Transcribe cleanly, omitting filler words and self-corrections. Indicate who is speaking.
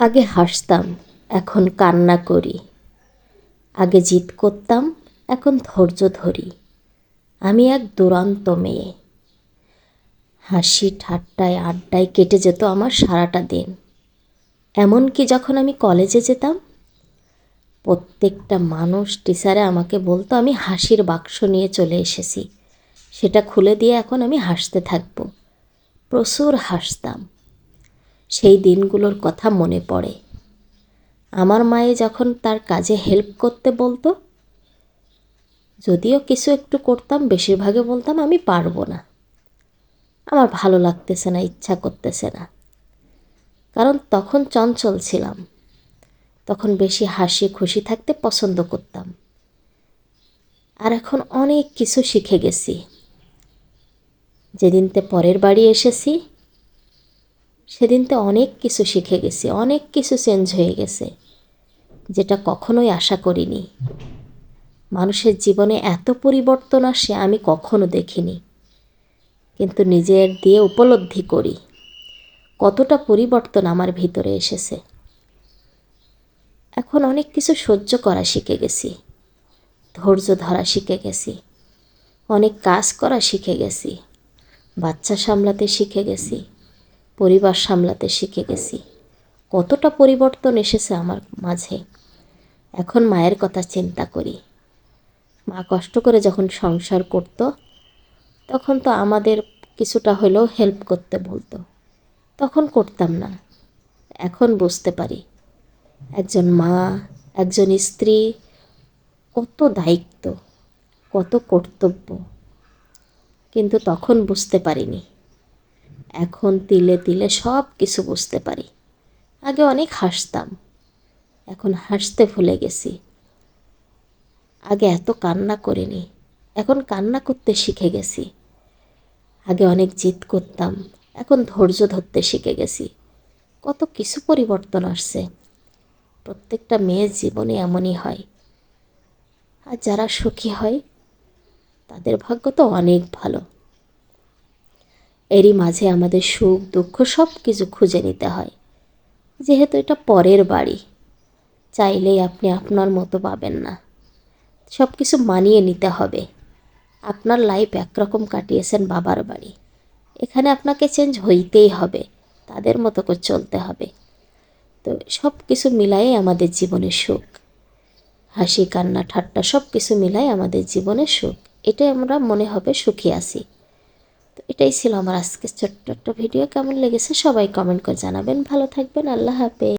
Speaker 1: আগে হাসতাম, এখন কান্না করি। আগে জিদ করতাম, এখন ধৈর্য ধরি। আমি এক দুরন্ত মেয়ে। হাসি ঠাট্টায় আড্ডায় কেটে যেত আমার সারাটা দিন। এমনকি যখন আমি কলেজে যেতাম, প্রত্যেকটা মানুষ টিচারে আমাকে বলতো আমি হাসির বাক্স নিয়ে চলে এসেছি, সেটা খুলে দিয়ে এখন আমি হাসতে থাকব। প্রচুর হাসতাম। সেই দিনগুলোর কথা মনে পড়ে। আমার মায়ে যখন তার কাজে হেল্প করতে বলতো, যদিও কিছু একটু করতাম, বেশিরভাগে বলতাম আমি পারবো না, আমার ভালো লাগতেছে না, ইচ্ছা করতেছে না। কারণ তখন চঞ্চল ছিলাম, তখন বেশি হাসি খুশি থাকতে পছন্দ করতাম। আর এখন অনেক কিছু শিখে গেছি। যেদিনতে পরের বাড়ি এসেছি, সেদিনতে অনেক কিছু শিখে গেছি, অনেক কিছু চেঞ্জ হয়ে গেছে, যেটা কখনোই আশা করিনি। মানুষের জীবনে এত পরিবর্তন আসে আমি কখনো দেখিনি, কিন্তু নিজের দিয়ে উপলব্ধি করি কতটা পরিবর্তন আমার ভিতরে এসেছে। এখন অনেক কিছু সহ্য করা শিখে গেছি, ধৈর্য ধরা শিখে গেছি, অনেক কাজ করা শিখে গেছি, বাচ্চা সামলাতে শিখে গেছি, পরিবার সামলাতে শিখে গেছি। কতটা পরিবর্তন এসেছে আমার মাঝে। এখন মায়ের কথা চিন্তা করি। মা কষ্ট করে যখন সংসার করত, তখন তো আমাদের কিছুটা হলেও হেল্প করতে বলতো, তখন করতাম না। এখন বুঝতে পারি একজন মা, একজন স্ত্রী কত দায়িত্ব, কত কর্তব্য, কিন্তু তখন বুঝতে পারিনি। এখন তিলে তিলে সব কিছু বুঝতে পারি। আগে অনেক হাসতাম, এখন হাসতে ভুলে গেছি। আগে এত কান্না করিনি, এখন কান্না করতে শিখে গেছি। আগে অনেক জিদ করতাম, এখন ধৈর্য ধরতে শিখে গেছি। কত কিছু পরিবর্তন আসছে। প্রত্যেকটা মেয়ের জীবনে এমনই হয়। আর যারা সুখী হয়, তাদের ভাগ্য তো অনেক ভালো। এরই মাঝে আমাদের সুখ দুঃখ সব কিছু খুঁজে নিতে হয়। যেহেতু এটা পরের বাড়ি, চাইলেই আপনি আপনার মতো পাবেন না, সব কিছু মানিয়ে নিতে হবে। আপনার লাইফ একরকম কাটিয়েছেন বাবার বাড়ি, এখানে আপনাকে চেঞ্জ হইতেই হবে, তাদের মতো করে চলতে হবে। তো সব কিছু মিলাই আমাদের জীবনে সুখ, হাসি কান্না ঠাট্টা সব কিছু মিলাই আমাদের জীবনে সুখ। এটাই আমরা মনে হবে সুখী আছি। তো এটাই ছিল আমার আজকের ছোট্ট একটা ভিডিও। কেমন লেগেছে সবাই কমেন্ট করে জানাবেন। ভালো থাকবেন। আল্লাহ হাফেজ।